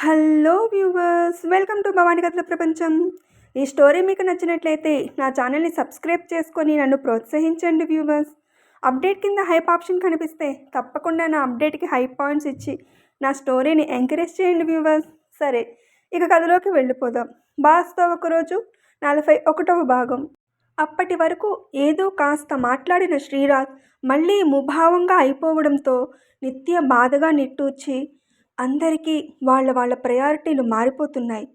Hello viewers, welcome to Bhavani కథల ప్రపంచం. ఈ స్టోరీ మీకు నచ్చినట్లయితే నా ఛానల్ని సబ్స్క్రైబ్ చేసుకొని నన్ను ప్రోత్సహించండి వ్యూవర్స్. అప్డేట్ కింద హైప్ ఆప్షన్ కనిపిస్తే తప్పకుండా నా అప్డేట్కి హైప్ పాయింట్స్ ఇచ్చి నా స్టోరీని ఎంకరేజ్ చేయండి వ్యూవర్స్. సరే, ఇక కథలోకి వెళ్ళిపోదాం. బాస్తో ఒకరోజు 41వ భాగం. అప్పటి వరకు ఏదో కాస్త మాట్లాడిన శ్రీరాజ్ మళ్ళీ ముభావంగా అయిపోవడంతో నిత్య బాధగా నిట్టూర్చి, అందరికీ వాళ్ళ ప్రయారిటీలు మారిపోతున్నాయి,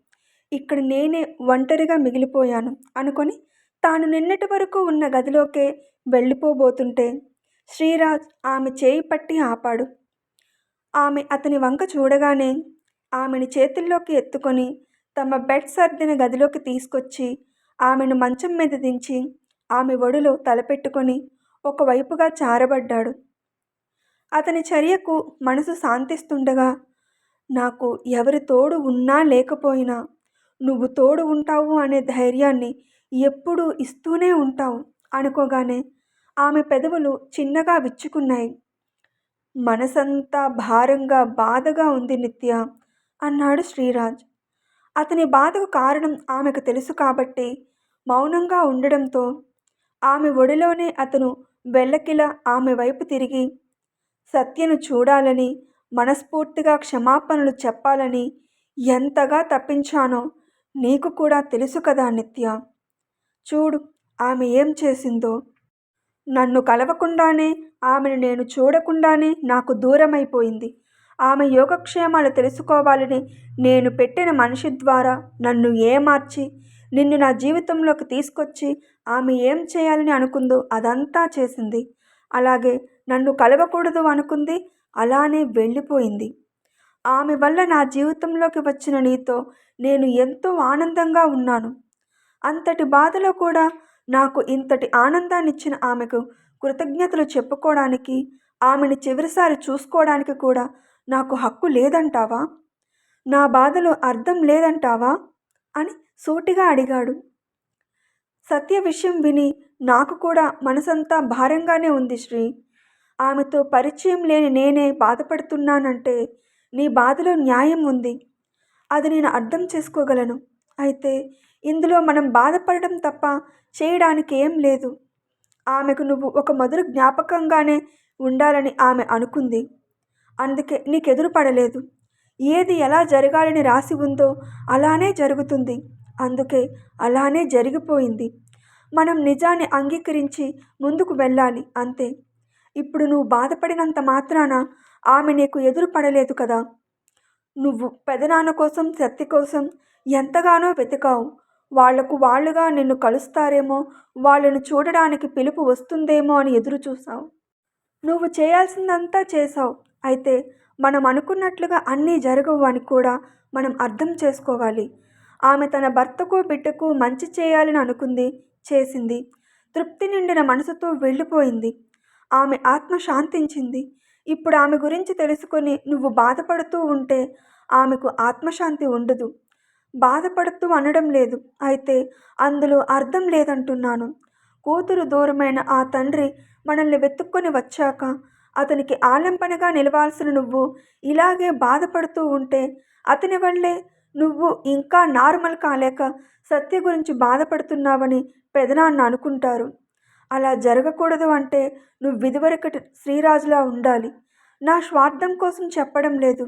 ఇక్కడ నేనే ఒంటరిగా మిగిలిపోయాను అనుకొని తాను నిన్నటి వరకు ఉన్న గదిలోకే వెళ్ళిపోబోతుంటే శ్రీరాజ్ ఆమె చేయి పట్టి ఆపాడు. ఆమె అతని వంక చూడగానే ఆమెను చేతుల్లోకి ఎత్తుకొని తమ బెడ్ సర్దిన గదిలోకి తీసుకొచ్చి ఆమెను మంచం మీద దించి ఆమె ఒడిలో తలపెట్టుకొని ఒకవైపుగా చారబడ్డాడు. అతని చర్యకు మనసు శాంతిస్తుండగా, నాకు ఎవరి తోడు ఉన్నా లేకపోయినా నువ్వు తోడు ఉంటావు అనే ధైర్యాన్ని ఎప్పుడూ ఇస్తూనే ఉంటావు అనుకోగానే ఆమె పెదవులు చిన్నగా విచ్చుకున్నాయి. మనసంతా భారంగా బాధగా ఉంది నిత్య అన్నాడు శ్రీరాజ్. అతని బాధకు కారణం ఆమెకు తెలుసు కాబట్టి మౌనంగా ఉండడంతో ఆమె ఒడిలోనే అతను వెల్లకిలా ఆమె వైపు తిరిగి, సత్యను చూడాలని, మనస్ఫూర్తిగా క్షమాపణలు చెప్పాలని ఎంతగా తప్పించానో నీకు కూడా తెలుసు కదా నిత్య. చూడు ఆమె ఏం చేసిందో. నన్ను కలవకుండానే, ఆమెను నేను చూడకుండానే నాకు దూరమైపోయింది. ఆమె యోగక్షేమాలు తెలుసుకోవాలని నేను పెట్టిన మనిషి ద్వారా నన్ను ఏమార్చి నిన్ను నా జీవితంలోకి తీసుకొచ్చి ఆమె ఏం చేయాలని అనుకుందో అదంతా చేసింది. అలాగే నన్ను కలవకూడదు అనుకుంది, అలానే వెళ్ళిపోయింది. ఆమె వల్ల నా జీవితంలోకి వచ్చిన నీతో నేను ఎంతో ఆనందంగా ఉన్నాను. అంతటి బాధలో కూడా నాకు ఇంతటి ఆనందాన్నిచ్చిన ఆమెకు కృతజ్ఞతలు చెప్పుకోవడానికి, ఆమెను చివరిసారి చూసుకోవడానికి కూడా నాకు హక్కు లేదంటావా? నా బాధలో అర్థం లేదంటావా అని సూటిగా అడిగాడు. సత్య విషయం విని నాకు కూడా మనసంతా భారంగానే ఉంది శ్రీ. ఆమెతో పరిచయం లేని నేనే బాధపడుతున్నానంటే నీ బాధలో న్యాయం ఉంది. అది నేను అర్థం చేసుకోగలను. అయితే ఇందులో మనం బాధపడడం తప్ప చేయడానికి ఏం లేదు. ఆమెకు నువ్వు ఒక మధుర జ్ఞాపకంగానే ఉండాలని ఆమె అనుకుంది. అందుకే నీకెదురు పడలేదు. ఏది ఎలా జరగాలని రాసి ఉందో అలానే జరుగుతుంది. అందుకే అలానే జరిగిపోయింది. మనం నిజాన్ని అంగీకరించి ముందుకు వెళ్ళాలి అంతే. ఇప్పుడు నువ్వు బాధపడినంత మాత్రాన ఆమె నీకు ఎదురు పడలేదు కదా. నువ్వు పెదనాన్న కోసం, సత్య కోసం ఎంతగానో వెతికావు. వాళ్ళుగా నిన్ను కలుస్తారేమో, వాళ్ళను చూడడానికి పిలుపు వస్తుందేమో అని ఎదురు చూసావు. నువ్వు చేయాల్సిందంతా చేశావు. అయితే మనం అనుకున్నట్లుగా అన్నీ జరగవు అని కూడా మనం అర్థం చేసుకోవాలి. ఆమె తన భర్తకు, బిడ్డకు మంచి చేయాలని అనుకుంది, చేసింది. తృప్తి నిండిన మనసుతో వెళ్ళిపోయింది. ఆమె ఆత్మ శాంతించింది. ఇప్పుడు ఆమె గురించి తెలుసుకొని నువ్వు బాధపడుతూ ఉంటే ఆమెకు ఆత్మశాంతి ఉండదు. బాధపడుతూ అనడం లేదు, అయితే అందులో అర్థం లేదంటున్నాను. కూతురు దూరమైన ఆ తండ్రి మనల్ని వెతుక్కొని వచ్చాక అతనికి ఆలంబనగా నిలవాల్సిన నువ్వు ఇలాగే బాధపడుతూ ఉంటే అతని వల్లే నువ్వు ఇంకా నార్మల్ కాలేక సత్య గురించి బాధపడుతున్నావని పెదనాన్న అనుకుంటారు. అలా జరగకూడదు అంటే నువ్వు ఇదివరకటి శ్రీరాజులా ఉండాలి. నా స్వార్థం కోసం చెప్పడం లేదు,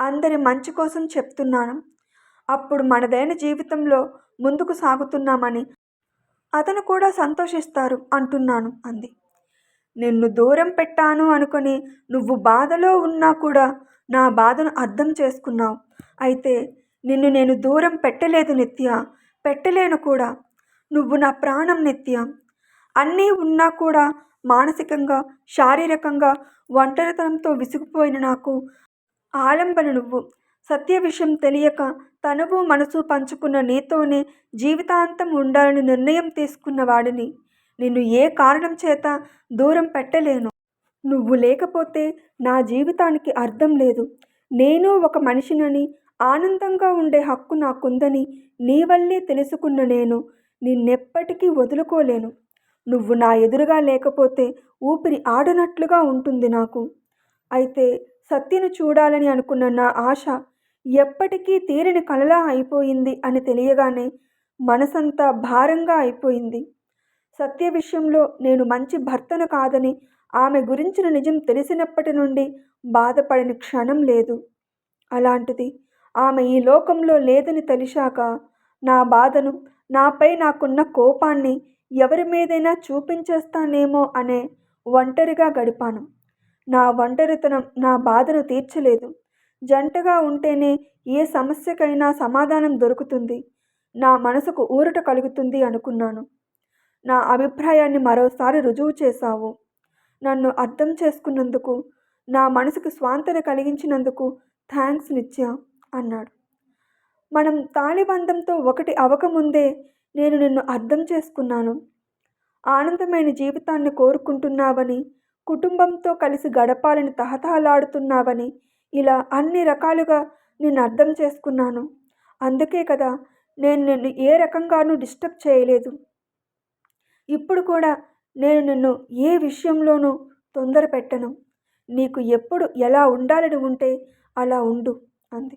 అందరి మంచి కోసం చెప్తున్నాను. అప్పుడు మనదైన జీవితంలో ముందుకు సాగుతున్నామని అతను కూడా సంతోషిస్తారు అంటున్నాను అంది. నిన్ను దూరం పెట్టాను అనుకొని నువ్వు బాధలో ఉన్నా కూడా నా బాధను అర్థం చేసుకున్నావు. అయితే నిన్ను నేను దూరం పెట్టలేదు నిత్య, పెట్టలేను కూడా. నువ్వు నా ప్రాణం నిత్య. అన్నీ ఉన్నా కూడా మానసికంగా, శారీరకంగా ఒంటరితనంతో విసిగిపోయిన నాకు ఆలంబన నువ్వు. సత్య విషయం తెలియక తనువు మనసు పంచుకున్న నీతోనే జీవితాంతం ఉండాలని నిర్ణయం తీసుకున్న వాడిని నిన్ను ఏ కారణం చేత దూరం పెట్టలేను. నువ్వు లేకపోతే నా జీవితానికి అర్థం లేదు. నేను ఒక మనిషినని, ఆనందంగా ఉండే హక్కు నాకుందని నీ వల్లే తెలుసుకున్న నేను నిన్నెప్పటికీ వదులుకోలేను. నువ్వు నా ఎదురుగా లేకపోతే ఊపిరి ఆడనట్లుగా ఉంటుంది నాకు. అయితే సత్యను చూడాలని అనుకున్న నా ఆశ ఎప్పటికీ తీరని కలలా అయిపోయింది అని తెలియగానే మనసంతా భారంగా అయిపోయింది. సత్య విషయంలో నేను మంచి భర్తను కాదని ఆమె గురించిన నిజం తెలిసినప్పటి నుండి బాధపడని క్షణం లేదు. అలాంటిది ఆమె ఈ లోకంలో లేదని తెలిసాక నా బాధను, నాపై నాకున్న కోపాన్ని ఎవరి మీదైనా చూపించేస్తానేమో అనే ఒంటరిగా గడిపాను. నా ఒంటరితనం నా బాధను తీర్చలేదు. జంటగా ఉంటేనే ఏ సమస్యకైనా సమాధానం దొరుకుతుంది, నా మనసుకు ఊరట కలుగుతుంది అనుకున్నాను. నా అభిప్రాయాన్ని మరోసారి రుజువు చేశావు. నన్ను అర్థం చేసుకున్నందుకు, నా మనసుకు స్వాంతన కలిగించినందుకు థ్యాంక్స్ నిత్య అన్నాడు. మనం తాళిబంధంతో ఒకటి అవ్వకముందే నేను నిన్ను అర్థం చేసుకున్నాను. ఆనందమైన జీవితాన్ని కోరుకుంటున్నావని, కుటుంబంతో కలిసి గడపాలని తహతహలాడుతున్నావని, ఇలా అన్ని రకాలుగా నిన్ను అర్థం చేసుకున్నాను. అందుకే కదా నేను నిన్ను ఏ రకంగానూ డిస్టర్బ్ చేయలేదు. ఇప్పుడు కూడా నేను నిన్ను ఏ విషయంలోనూ తొందర పెట్టను. నీకు ఎప్పుడు ఎలా ఉండాలని ఉంటే అలా ఉండు అంది.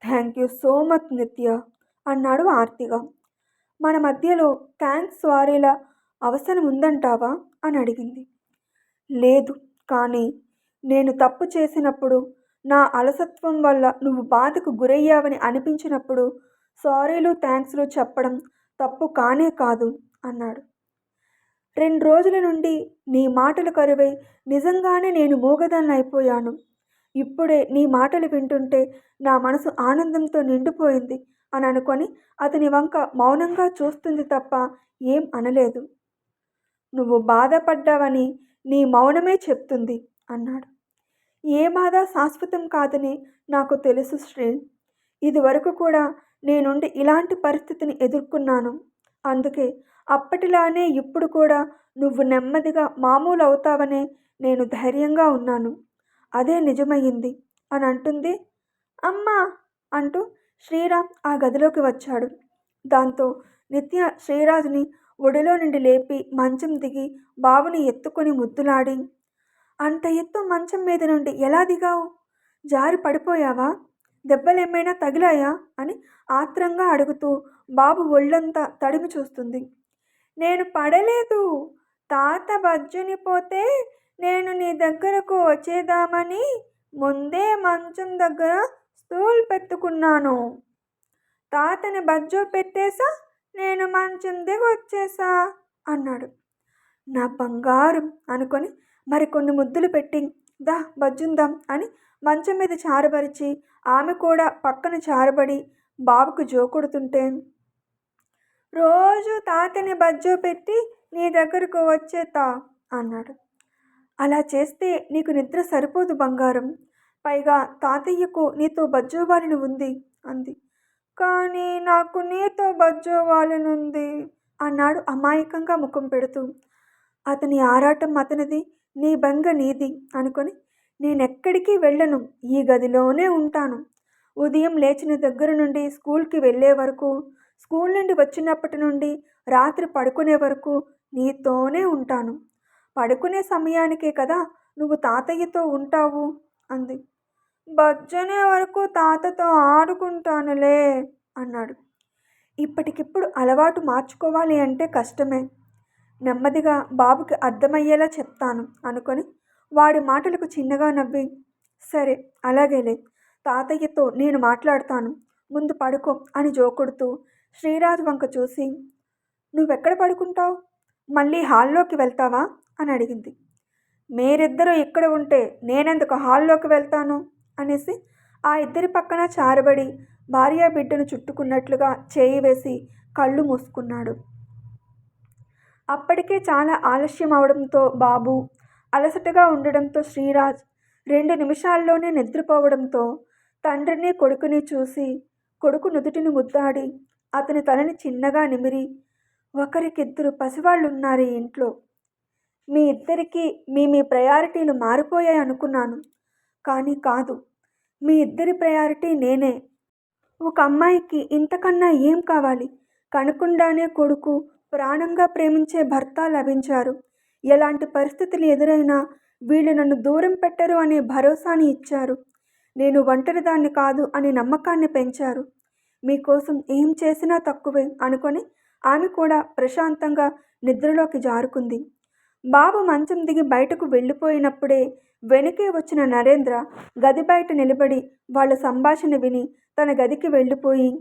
థ్యాంక్ యూ సో మచ్ నిత్య అన్నాడు ఆర్తిగా. మన మధ్యలో థ్యాంక్స్ సారీల అవసరం ఉందంటావా అని అడిగింది. లేదు, కానీ నేను తప్పు చేసినప్పుడు, నా అలసత్వం వల్ల నువ్వు బాధకు గురయ్యావని అనిపించినప్పుడు సారీలు థ్యాంక్స్లు చెప్పడం తప్పు కానే కాదు అన్నాడు. 2 రోజుల నుండి నీ మాటలు కరువై నిజంగానే నేను మూగదాన్ని అయిపోయాను. ఇప్పుడే నీ మాటలు వింటుంటే నా మనసు ఆనందంతో నిండిపోయింది అని అనుకొని అతని వంక మౌనంగా చూస్తుంది తప్ప ఏం అనలేదు. నువ్వు బాధపడ్డావని నీ మౌనమే చెప్తుంది అన్నాడు. ఏ బాధ శాశ్వతం కాదని నాకు తెలుసు శ్రీ. ఇదివరకు కూడా నేనుండి ఇలాంటి పరిస్థితిని ఎదుర్కొన్నాను. అందుకే అప్పటిలానే ఇప్పుడు కూడా నువ్వు నెమ్మదిగా మామూలు అవుతావనే నేను ధైర్యంగా ఉన్నాను. అదే నిజమయ్యింది అని అంటుంది. అమ్మా అంటూ శ్రీరామ్ ఆ గదిలోకి వచ్చాడు. దాంతో నిత్య శ్రీరాజుని ఒడిలో నుండి లేపి మంచం దిగి బాబుని ఎత్తుకొని ముద్దులాడి, అంత ఎత్తు మంచం మీద నుండి ఎలా దిగావు? జారి పడిపోయావా? దెబ్బలేమైనా తగిలాయా అని ఆత్రంగా అడుగుతూ బాబు ఒళ్ళంతా తడిమి చూస్తుంది. నేను పడలేదు. తాత బజ్జుని పోతే నేను నీ దగ్గరకు వచ్చేద్దామని ముందే మంచం దగ్గర స్టూల్ పెట్టుకున్నాను. తాతని బజ్జో పెట్టేసా, నేను మంచం దిగి వచ్చేసా అన్నాడు. నా బంగారం అనుకొని మరికొన్ని ముద్దులు పెట్టి దా బజ్జుందాం అని మంచం మీద చారబరిచి ఆమె కూడా పక్కన చారబడి బాబుకు జోకొడుతుంటే, రోజు తాతని బజ్జో పెట్టి నీ దగ్గరకు వచ్చేతా అన్నాడు. అలా చేస్తే నీకు నిద్ర సరిపోదు బంగారం. పైగా తాతయ్యకు నీతో బజ్జోవాలని ఉంది అంది. కానీ నాకు నీతో బజ్జోవాలనుంది అన్నాడు అమాయకంగా ముఖం పెడుతూ. అతని ఆరాటం అతనిది, నీ బెంగ నీది అనుకొని నేనెక్కడికి వెళ్ళను, ఈ గదిలోనే ఉంటాను. ఉదయం లేచిన దగ్గర నుండి స్కూల్కి వెళ్ళే వరకు, స్కూల్ నుండి వచ్చినప్పటి నుండి రాత్రి పడుకునే వరకు నీతోనే ఉంటాను. పడుకునే సమయానికే కదా నువ్వు తాతయ్యతో ఉంటావు అంది. బజ్జనే వరకు తాతతో ఆడుకుంటానులే అన్నాడు. ఇప్పటికిప్పుడు అలవాటు మార్చుకోవాలి అంటే కష్టమే. నెమ్మదిగా బాబుకి అర్థమయ్యేలా చెప్తాను అనుకొని వాడి మాటలకు చిన్నగా నవ్వి, సరే అలాగేలే, తాతయ్యతో నేను మాట్లాడతాను, ముందు పడుకో అని జోకొడుతూ శ్రీరాజ్ వంక చూసి, నువ్వెక్కడ పడుకుంటావు? మళ్ళీ హాల్లోకి వెళ్తావా అని అడిగింది. మీరిద్దరూ ఇక్కడ ఉంటే నేనెందుకు హాల్లోకి వెళ్తాను అనేసి ఆ ఇద్దరి పక్కన చారబడి భార్య బిడ్డను చుట్టుకున్నట్లుగా చేయి వేసి కళ్ళు మూసుకున్నాడు. అప్పటికే చాలా ఆలస్యం అవడంతో బాబు అలసటగా ఉండడంతో శ్రీరాజ్ 2 నిమిషాల్లోనే నిద్రపోవడంతో తండ్రిని కొడుకుని చూసి కొడుకు నుదుటిని ముద్దాడి అతని తలని చిన్నగా నిమిరి, ఒకరికిద్దరు పసివాళ్ళున్నారు ఈ ఇంట్లో. మీ ఇద్దరికీ మీ ప్రయారిటీలు మారిపోయాయి అనుకున్నాను, కానీ కాదు. మీ ఇద్దరి ప్రయారిటీ నేనే. ఒక అమ్మాయికి ఇంతకన్నా ఏం కావాలి? కనకుండానే కొడుకు, ప్రాణంగా ప్రేమించే భర్త లభించారు. ఎలాంటి పరిస్థితులు ఎదురైనా వీళ్ళు నన్ను దూరం పెట్టరు అనే భరోసాని ఇచ్చారు. నేను ఒంటరిదాన్ని కాదు అని నమ్మకాన్ని పెంచారు. మీకోసం ఏం చేసినా తక్కువే అనుకొని ఆమె కూడా ప్రశాంతంగా నిద్రలోకి జారుకుంది. బాబు మంచం దిగి బయటకు వెళ్ళిపోయినప్పుడే వెనుకే వచ్చిన నరేంద్ర గది బయట నిలబడి వాళ్ళ సంభాషణ విని తన గదికి వెళ్ళిపోయి,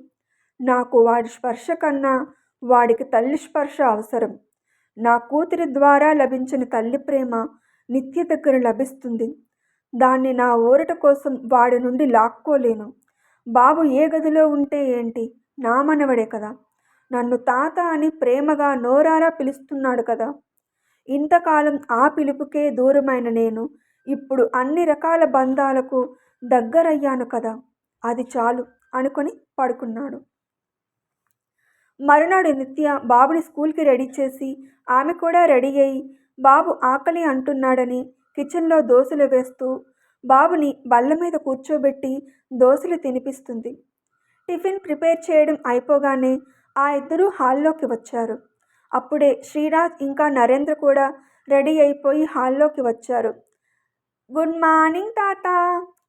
నాకు వాడి స్పర్శ కన్నా వాడికి తల్లి స్పర్శ అవసరం. నా కూతురి ద్వారా లభించిన తల్లి ప్రేమ నిత్య దగ్గర లభిస్తుంది. దాన్ని నా ఊరట కోసం వాడి నుండి లాక్కోలేను. బాబు ఏ గదిలో ఉంటే ఏంటి, నా మనవడే కదా. నన్ను తాత అని ప్రేమగా నోరారా పిలుస్తున్నాడు కదా. ఇంతకాలం ఆ పిలుపుకే దూరమైన నేను ఇప్పుడు అన్ని రకాల బంధాలకు దగ్గరయ్యాను కదా. అది చాలు అనుకొని పడుకున్నాడు. మరునాడు నిత్య బాబుని స్కూల్కి రెడీ చేసి ఆమె కూడా రెడీ అయి బాబు ఆకలి అంటున్నాడని కిచెన్లో దోశలు వేస్తూ బాబుని బల్ల మీద కూర్చోబెట్టి దోశలు తినిపిస్తుంది. టిఫిన్ ప్రిపేర్ చేయడం అయిపోగానే ఆ ఇద్దరూ హాల్లోకి వచ్చారు. అప్పుడే శ్రీరాజ్ ఇంకా నరేంద్ర కూడా రెడీ అయిపోయి హాల్లోకి వచ్చారు. గుడ్ మార్నింగ్ తాత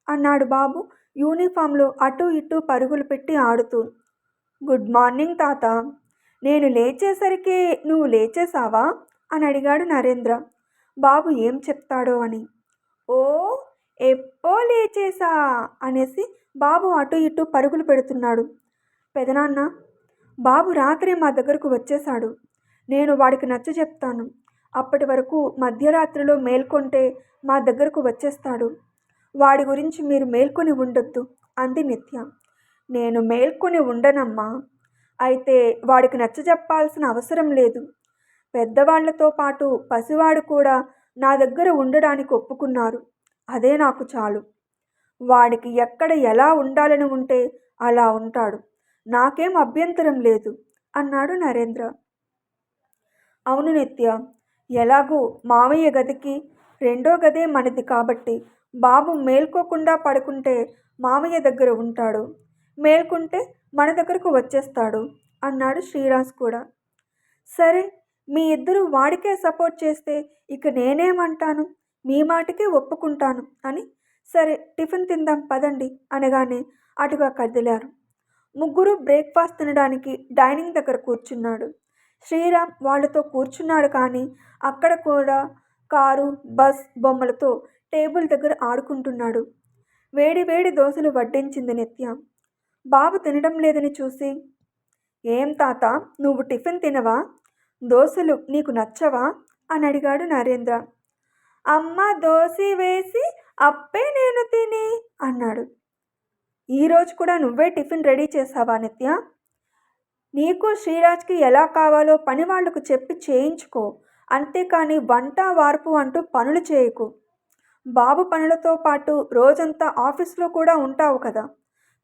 అన్నాడు బాబు యూనిఫామ్లో అటూ ఇటూ పరుగులు పెట్టి ఆడుతూ. గుడ్ మార్నింగ్ తాత. నేను లేచేసరికి నువ్వు లేచేసావా అని అడిగాడు నరేంద్ర, బాబు ఏం చెప్తాడో అని. ఓ ఎప్పో లేచేసా అనేసి బాబు అటు ఇటు పరుగులు పెడుతున్నాడు. పెదనాన్న, బాబు రాత్రి మా దగ్గరకు వచ్చేశాడు. నేను వాడికి నచ్చ చెప్తాను. అప్పటి వరకు మధ్యరాత్రిలో మేల్కొంటే మా దగ్గరకు వచ్చేస్తాడు. వాడి గురించి మీరు మేల్కొని ఉండొద్దు అంది నిత్య. నేను మేల్కొని ఉండనమ్మా. అయితే వాడికి నచ్చ చెప్పాల్సిన అవసరం లేదు. పెద్దవాళ్లతో పాటు పసివాడు కూడా నా దగ్గర ఉండడానికి ఒప్పుకున్నారు. అదే నాకు చాలు. వాడికి ఎక్కడ ఎలా ఉండాలని ఉంటే అలా ఉంటాడు. నాకేం అభ్యంతరం లేదు అన్నాడు నరేంద్ర. అవును నిత్య, ఎలాగూ మావయ్య గదికి రెండో గదే మనది కాబట్టి బాబు మేల్కోకుండా పడుకుంటే మావయ్య దగ్గర ఉంటాడు, మేల్కుంటే మన దగ్గరకు వచ్చేస్తాడు అన్నాడు శ్రీరాజ్ కూడా. సరే, మీ ఇద్దరు వాడికే సపోర్ట్ చేస్తే ఇక నేనేమంటాను, మీ మాటకే ఒప్పుకుంటాను అని సరే టిఫిన్ తిందాం పదండి అనగానే అటుగా కదిలారు. ముగ్గురు బ్రేక్ఫాస్ట్ తినడానికి డైనింగ్ దగ్గర కూర్చున్నాడు. శ్రీరామ్ వాళ్ళతో కూర్చున్నాడు కానీ అక్కడ కూడా కారు బస్ బొమ్మలతో టేబుల్ దగ్గర ఆడుకుంటున్నాడు. వేడి వేడి దోశలు వడ్డించింది నిత్య. బాబు తినడం లేదని చూసి, ఏం తాత, నువ్వు టిఫిన్ తినవా, దోశలు నీకు నచ్చవా అని అడిగాడు నరేంద్ర. అమ్మ దోశ వేసి అప్పే నేను తిని అన్నాడు. ఈరోజు కూడా నువ్వే టిఫిన్ రెడీ చేసావా నిత్య? నీకు శ్రీరాజ్కి ఎలా కావాలో పని వాళ్లకు చెప్పి చేయించుకో, అంతేకాని వంట వార్పు అంటూ పనులు చేయకు. బాబు పనులతో పాటు రోజంతా ఆఫీస్లో కూడా ఉంటావు కదా,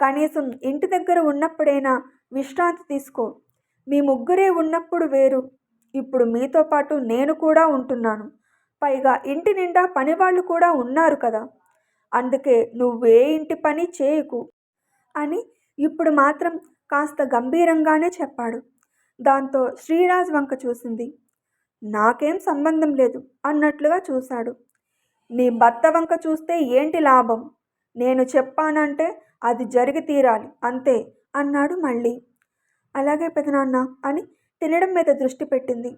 కనీసం ఇంటి దగ్గర ఉన్నప్పుడైనా విశ్రాంతి తీసుకో. మీ ముగ్గురే ఉన్నప్పుడు వేరు, ఇప్పుడు మీతో పాటు నేను కూడా ఉంటున్నాను. పైగా ఇంటి నిండా పనివాళ్ళు కూడా ఉన్నారు కదా, అందుకే నువ్వే ఇంటి పని చేయకు అని ఇప్పుడు మాత్రం కాస్త గంభీరంగానే చెప్పాడు. దాంతో శ్రీరాజ్ వంక చూసింది. నాకేం సంబంధం లేదు అన్నట్లుగా చూశాడు. నీ భర్త వంక చూస్తే ఏంటి లాభం, నేను చెప్పానంటే అది జరిగి తీరాలి అంతే అన్నాడు మళ్ళీ. అలాగే పెదనాన్న అని తినడం మీద దృష్టి పెట్టింది.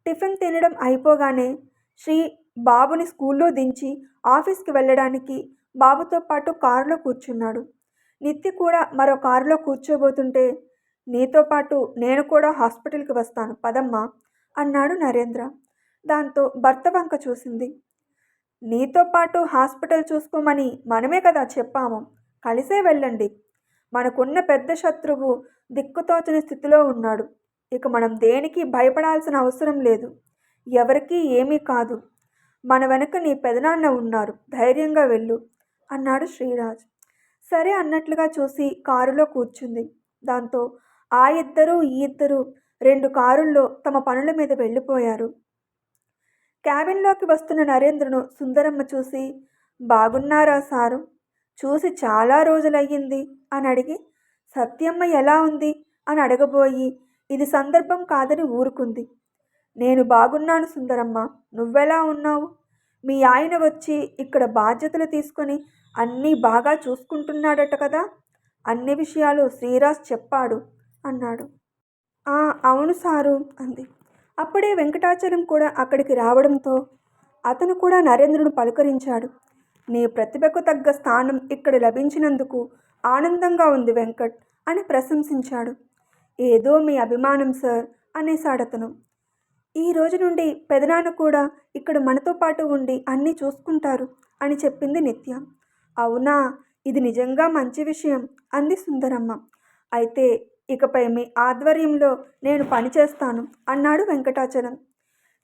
టిఫిన్ తినడం అయిపోగానే శ్రీ బాబుని స్కూల్లో దించి ఆఫీస్కి వెళ్ళడానికి బాబుతో పాటు కారులో కూర్చున్నాడు. నిత్య కూడా మరో కారులో కూర్చోబోతుంటే, నీతో పాటు నేను కూడా హాస్పిటల్కి వస్తాను పదమ్మా అన్నాడు నరేంద్ర. దాంతో భర్త వంక చూసింది. నీతో పాటు హాస్పిటల్ చూసుకోమని మనమే కదా చెప్పాము, కలిసే వెళ్ళండి. మనకున్న పెద్ద శత్రువు దిక్కుతోచని స్థితిలో ఉన్నాడు. ఇక మనం దేనికి భయపడాల్సిన అవసరం లేదు. ఎవరికీ ఏమీ కాదు. మన వెనక నీ పెదనాన్న ఉన్నారు, ధైర్యంగా వెళ్ళు అన్నాడు శ్రీరాజ్. సరే అన్నట్లుగా చూసి కారులో కూర్చుంది. దాంతో ఆ ఇద్దరు ఈ ఇద్దరు 2 కారుల్లో తమ పనుల మీద వెళ్ళిపోయారు. క్యాబిన్లోకి వస్తున్న నరేంద్రను సుందరమ్మ చూసి, బాగున్నారా సారు, చూసి చాలా రోజులయ్యింది అని అడిగి, సత్యమ్మ ఎలా ఉంది అని అడగబోయి ఇది సందర్భం కాదని ఊరుకుంది. నేను బాగున్నాను సుందరమ్మ, నువ్వెలా ఉన్నావు? మీ ఆయన వచ్చి ఇక్కడ బాధ్యతలు తీసుకొని అన్నీ బాగా చూసుకుంటున్నాడట కదా, అన్ని విషయాలు శ్రీరాజ్ చెప్పాడు అన్నాడు. ఆ అవును సారు అంది. అప్పుడే వెంకటాచలం కూడా అక్కడికి రావడంతో అతను కూడా నరేంద్రుడు పలుకరించాడు. నీ ప్రతిభకు తగ్గ స్థానం ఇక్కడ లభించినందుకు ఆనందంగా ఉంది వెంకట్ అని ప్రశంసించాడు. ఏదో మీ అభిమానం సార్ అనేసాడతను. ఈ రోజు నుండి పెదనాన్న కూడా ఇక్కడ మనతో పాటు ఉండి అన్నీ చూసుకుంటారు అని చెప్పింది నిత్య. అవునా, ఇది నిజంగా మంచి విషయం అంది సుందరమ్మ. అయితే ఇకపై మీ ఆధ్వర్యంలో నేను పనిచేస్తాను అన్నాడు వెంకటాచలం.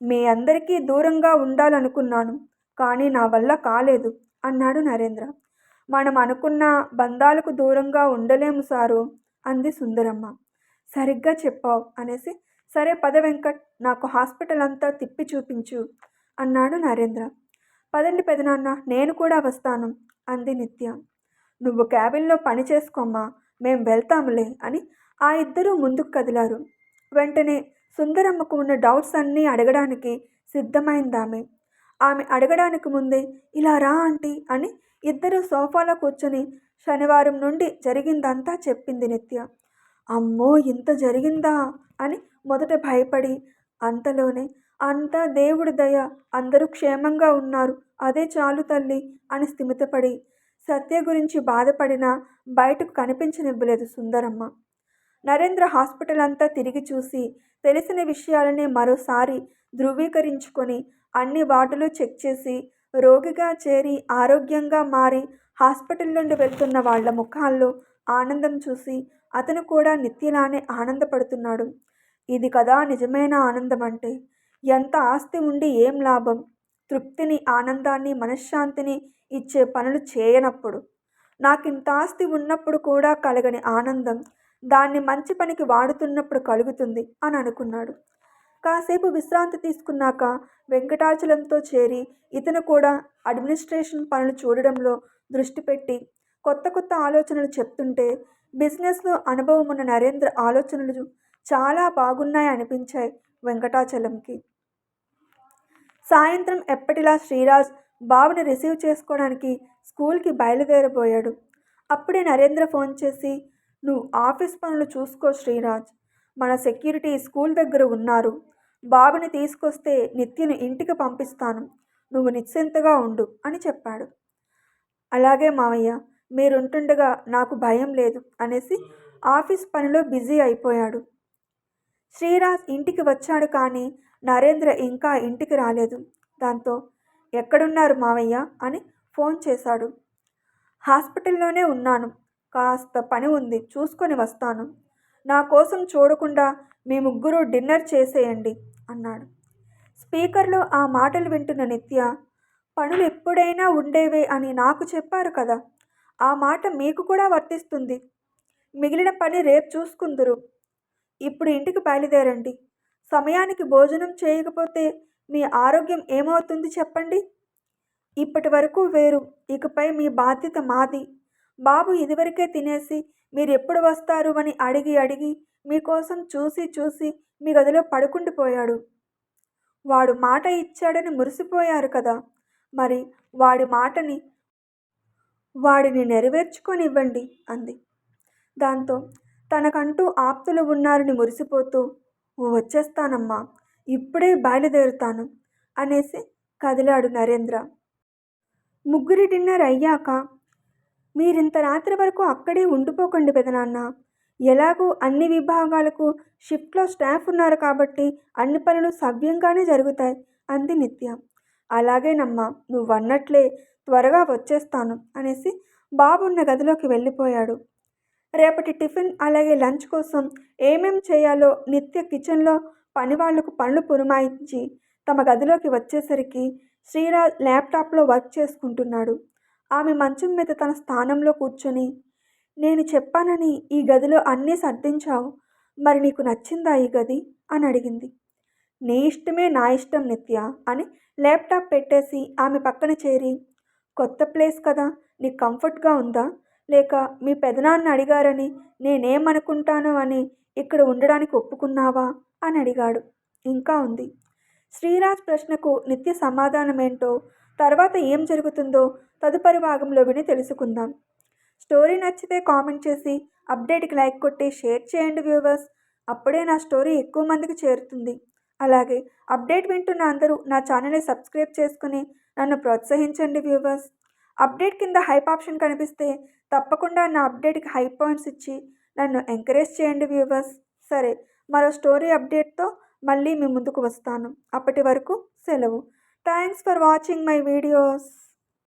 మీ అందరికీ దూరంగా ఉండాలనుకున్నాను, కానీ నా వల్ల కాలేదు అన్నాడు నరేంద్ర. మనం అనుకున్న బంధాలకు దూరంగా ఉండలేము సారు అంది సుందరమ్మ. సరిగ్గా చెప్పావు అనేసి, సరే పద వెంకట్, నాకు హాస్పిటల్ అంతా తిప్పి చూపించు అన్నాడు నరేంద్ర. పదండి పెదనాన్న, నేను కూడా వస్తాను అంది నిత్య. నువ్వు క్యాబిన్లో పని చేసుకోమ్మా, మేం వెళ్తాములే అని ఆ ఇద్దరూ ముందుకు కదిలారు. వెంటనే సుందరమ్మకు ఉన్న డౌట్స్ అన్నీ అడగడానికి సిద్ధమైందామె. ఆమె అడగడానికి ముందే ఇలా రా ఆంటీ అని ఇద్దరు సోఫాలో కూర్చొని శనివారం నుండి జరిగిందంతా చెప్పింది నిత్య. అమ్మో, ఇంత జరిగిందా అని మొదట భయపడి, అంతలోనే అంతా దేవుడి దయ, అందరూ క్షేమంగా ఉన్నారు, అదే చాలు తల్లి అని స్థిమితపడి, సత్య గురించి బాధపడినా బయటకు కనిపించనివ్వలేదు సుందరమ్మ. నరేంద్ర హాస్పిటల్ అంతా తిరిగి చూసి తెలిసిన విషయాలనే మరోసారి ధృవీకరించుకొని అన్ని వార్డులు చెక్ చేసి రోగిగా చేరి ఆరోగ్యంగా మారి హాస్పిటల్ నుండి వెళ్తున్న వాళ్ల ముఖాల్లో ఆనందం చూసి అతను కూడా నిత్యలానే ఆనందపడుతున్నాడు. ఇది కదా నిజమైన ఆనందం అంటే. ఎంత ఆస్తి ఉండి ఏం లాభం, తృప్తిని, ఆనందాన్ని, మనశ్శాంతిని ఇచ్చే పనులు చేయనప్పుడు. నాకింత ఆస్తి ఉన్నప్పుడు కూడా కలగని ఆనందం దాన్ని మంచి పనికి వాడుతున్నప్పుడు కలుగుతుంది అని అనుకున్నాడు. కాసేపు విశ్రాంతి తీసుకున్నాక వెంకటాచలంతో చేరి ఇతను కూడా అడ్మినిస్ట్రేషన్ పనులు చూడడంలో దృష్టి పెట్టి కొత్త కొత్త ఆలోచనలు చెప్తుంటే బిజినెస్లో అనుభవం ఉన్న నరేంద్ర ఆలోచనలు చాలా బాగున్నాయి అనిపించాయి వెంకటాచలంకి. సాయంత్రం ఎప్పటిలా శ్రీరాజ్ బాబుని రిసీవ్ చేసుకోవడానికి స్కూల్కి బయలుదేరబోయాడు. అప్పుడే నరేంద్ర ఫోన్ చేసి, నువ్వు ఆఫీస్ పనులు చూసుకో శ్రీరాజ్, మన సెక్యూరిటీ స్కూల్ దగ్గర ఉన్నారు, బాబుని తీసుకొస్తే నిత్యను ఇంటికి పంపిస్తాను, నువ్వు నిశ్చింతగా ఉండు అని చెప్పాడు. అలాగే మావయ్య, మీరుంటుండగా నాకు భయం లేదు అనేసి ఆఫీస్ పనిలో బిజీ అయిపోయాడు. శ్రీరాజ్ ఇంటికి వచ్చాడు, కానీ నరేంద్ర ఇంకా ఇంటికి రాలేదు. దాంతో ఎక్కడున్నారు మావయ్య అని ఫోన్ చేశాడు. హాస్పిటల్లోనే ఉన్నాను, కాస్త పని ఉంది, చూసుకొని వస్తాను, నా కోసం చూడకుండా మీ ముగ్గురు డిన్నర్ చేసేయండి అన్నాడు. స్పీకర్లో ఆ మాటలు వింటున్న నిత్య, పనులు ఎప్పుడైనా ఉండేవే అని నాకు చెప్పారు కదా, ఆ మాట మీకు కూడా వర్తిస్తుంది, మిగిలిన పని రేపు చూసుకుందురు, ఇప్పుడు ఇంటికి బయలుదేరండి, సమయానికి భోజనం చేయకపోతే మీ ఆరోగ్యం ఏమవుతుంది చెప్పండి, ఇప్పటి వరకు వేరు, ఇకపై మీ బాధ్యత మాది, బాబు ఇదివరకే తినేసి మీరు ఎప్పుడు వస్తారు అని అడిగి అడిగి మీకోసం చూసి చూసి మీ గదిలో పడుకుండిపోయాడు, వాడు మాట ఇచ్చాడని మురిసిపోయారు కదా, మరి వాడిని నెరవేర్చుకొనివ్వండి అంది. దాంతో తనకంటూ ఆప్తులు ఉన్నారని మురిసిపోతూ, వచ్చేస్తానమ్మా, ఇప్పుడే బయలుదేరుతాను అనేసి కదిలాడు నరేంద్ర. ముగ్గురి డిన్నర్ అయ్యాక, మీరింత రాత్రి వరకు అక్కడే ఉండిపోకండి పెదనాన్న, ఎలాగూ అన్ని విభాగాలకు షిఫ్ట్లో స్టాఫ్ ఉన్నారు కాబట్టి అన్ని పనులు సవ్యంగానే జరుగుతాయి అంది నిత్య. అలాగేనమ్మా, నువ్వన్నట్లే త్వరగా వచ్చేస్తాను అనేసి బాబున్న గదిలోకి వెళ్ళిపోయాడు. రేపటి టిఫిన్ అలాగే లంచ్ కోసం ఏమేం చేయాలో నిత్య కిచెన్లో పనివాళ్లకు పనులు పురమాయించి తమ గదిలోకి వచ్చేసరికి శ్రీరాజ్ ల్యాప్టాప్లో వర్క్ చేసుకుంటున్నాడు. ఆమె మంచం మీద తన స్థానంలో కూర్చొని, నేను చెప్పానని ఈ గదిలో అన్నీ సర్దించావు, మరి నీకు నచ్చిందా ఈ గది అని అడిగింది. నీ ఇష్టమే నా ఇష్టం నిత్య అని ల్యాప్టాప్ పెట్టేసి ఆమె పక్కన చేరి, కొత్త ప్లేస్ కదా, నీకు కంఫర్ట్గా ఉందా, లేక మీ పెదనాన్న అడిగారని నేనేమనుకుంటానో అని ఇక్కడ ఉండడానికి ఒప్పుకున్నావా అని అడిగాడు. ఇంకా ఉంది. శ్రీరాజ్ ప్రశ్నకు నిత్య సమాధానమేంటో తర్వాత ఏం జరుగుతుందో తదుపరి భాగంలో విని తెలుసుకుందాం. స్టోరీ నచ్చితే కామెంట్ చేసి అప్డేట్కి లైక్ కొట్టి షేర్ చేయండి వ్యూవర్స్. అప్పుడే నా స్టోరీ ఎక్కువ మందికి చేరుతుంది. అలాగే అప్డేట్ వింటున్న అందరూ నా ఛానల్ని సబ్స్క్రైబ్ చేసుకుని నన్ను ప్రోత్సహించండి వ్యూవర్స్. అప్డేట్ కింద హైప్ ఆప్షన్ కనిపిస్తే తప్పకుండా నా అప్డేట్కి హై పాయింట్స్ ఇచ్చి నన్ను ఎంకరేజ్ చేయండి వ్యూవర్స్. సరే, మరో స్టోరీ అప్డేట్తో మళ్ళీ మీ ముందుకు వస్తాను. అప్పటి వరకు సెలవు. Thanks for watching my videos.